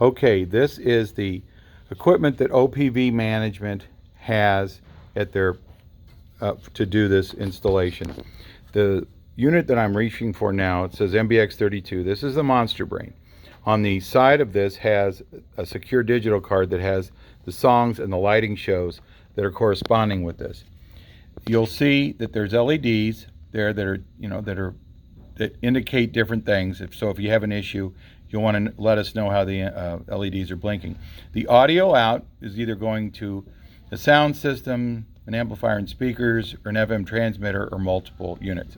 Okay, this is the equipment that OPV management has at their to do this installation. The unit that I'm reaching for now, it says MBX32. This is the Monster Brain. On the side of this has a secure digital card that has the songs and the lighting shows that are corresponding with this. You'll see that there's LEDs there that are, that indicate different things. If you have an issue, you'll want to let us know how the LEDs are blinking. The audio out is either going to the sound system, an amplifier and speakers, or an FM transmitter, or multiple units.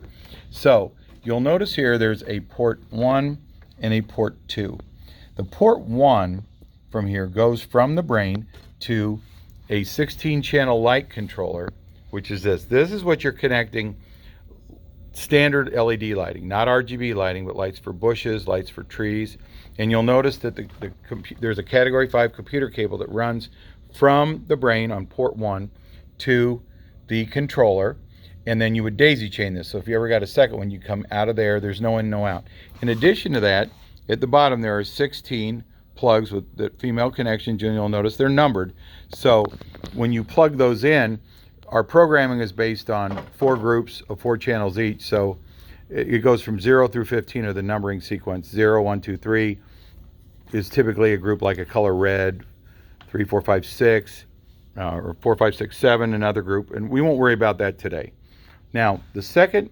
So you'll notice here there's a port 1 and a port 2. The port 1 from here goes from the brain to a 16-channel light controller, which is this. This is what you're connecting standard LED lighting, not RGB lighting, but lights for bushes, lights for trees. And you'll notice that there's a category 5 computer cable that runs from the brain on port 1 to the controller, and then you would daisy chain this. So if you ever got a second one, you come out of there, there's no in, no out. In addition to that, at the bottom there are 16 plugs with the female connections, and you'll notice they're numbered. So when you plug those in, our programming is based on 4 groups of 4 channels each. So it goes from 0 through 15 of the numbering sequence. 0, 1, 2, 3 is typically a group like a color red. 3, 4, 5, 6, or 4, 5, 6, 7, another group, and we won't worry about that today. Now, the second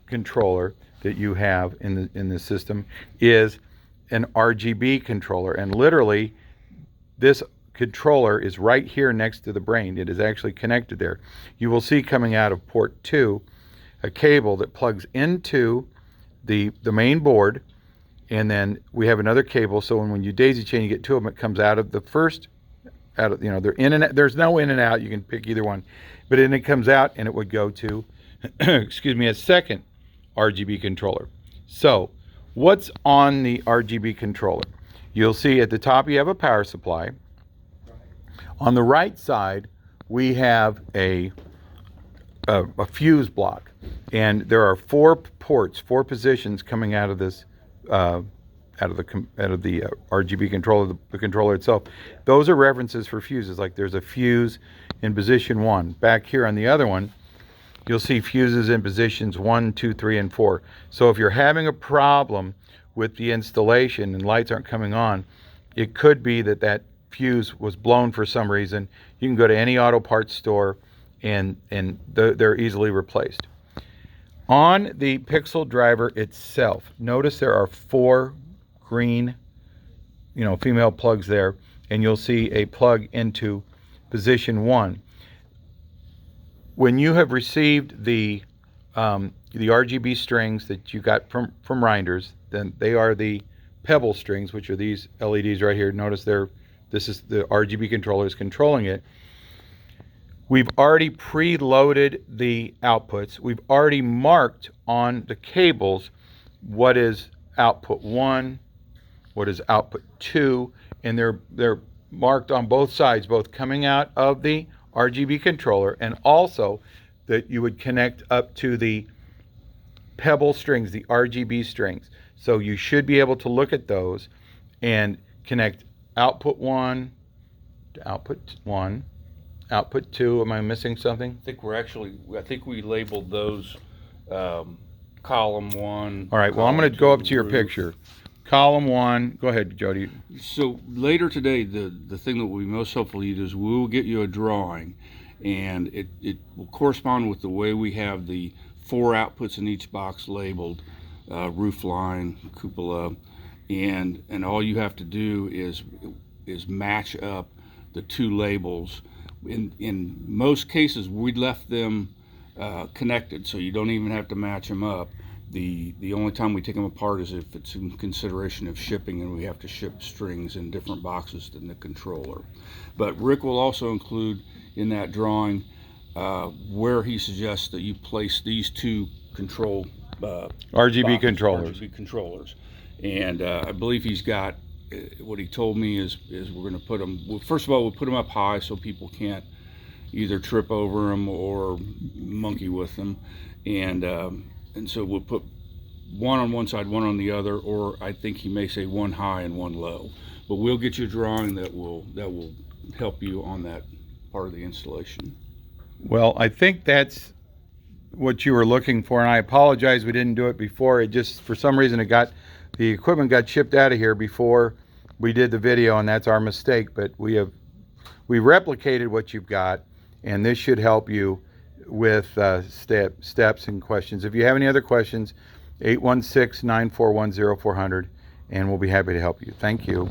controller that you have in the system is an RGB controller, and literally this controller is right here next to the brain. It is actually connected there. You will see coming out of port 2 a cable that plugs into the main board, and then we have another cable, so when you daisy chain, you get 2 of them. It comes out of the first, they're in and out. There's no in and out, you can pick either one, but then it comes out and it would go to excuse me, a second RGB controller. So what's on the RGB controller? You'll see at the top you have a power supply. On the right side we have a fuse block, and there are 4 ports, 4 positions coming out of this out of the RGB controller, the controller itself. Those are references for fuses. Like there's a fuse in position 1. Back here on the other one, you'll see fuses in positions 1, 2, 3, and 4. So if you're having a problem with the installation and lights aren't coming on, it could be that fuse was blown for some reason. You can go to any auto parts store and they're easily replaced. On the Pixel driver itself, notice there are 4 green, female plugs there, and you'll see a plug into position 1. When you have received the RGB strings that you got from Reinders, then they are the pebble strings, which are these LEDs right here. Notice this is the RGB controller is controlling it. We've already preloaded the outputs. We've already marked on the cables what is output 1, what is output 2, and they're marked on both sides, both coming out of the RGB controller, and also that you would connect up to the pebble strings, the RGB strings. So you should be able to look at those and connect output 1 to output 1, output 2. Am I missing something? I think we labeled those column 1. All right, well, I'm going to go up to your picture. Column 1, go ahead, Jody. So later today, the thing that we most hopefully do is we will get you a drawing, and it will correspond with the way we have the 4 outputs in each box labeled, roof line, cupola, and all you have to do is match up the 2 labels. In most cases, we left them connected, so you don't even have to match them up. The only time we take them apart is if it's in consideration of shipping and we have to ship strings in different boxes than the controller. But Rick will also include in that drawing where he suggests that you place these 2 control RGB controllers. RGB controllers. And I believe he's got, what he told me is we're going to put them, well, first of all, we'll put them up high so people can't either trip over them or monkey with them. And so we'll put one on one side, one on the other, or I think he may say one high and one low. But we'll get you a drawing that will help you on that part of the installation. Well, I think that's what you were looking for, and I apologize we didn't do it before. It just, for some reason, the equipment got shipped out of here before we did the video, and that's our mistake. But we replicated what you've got, and this should help you with steps and questions. If you have any other questions, 816-941-0400, and we'll be happy to help you. Thank you.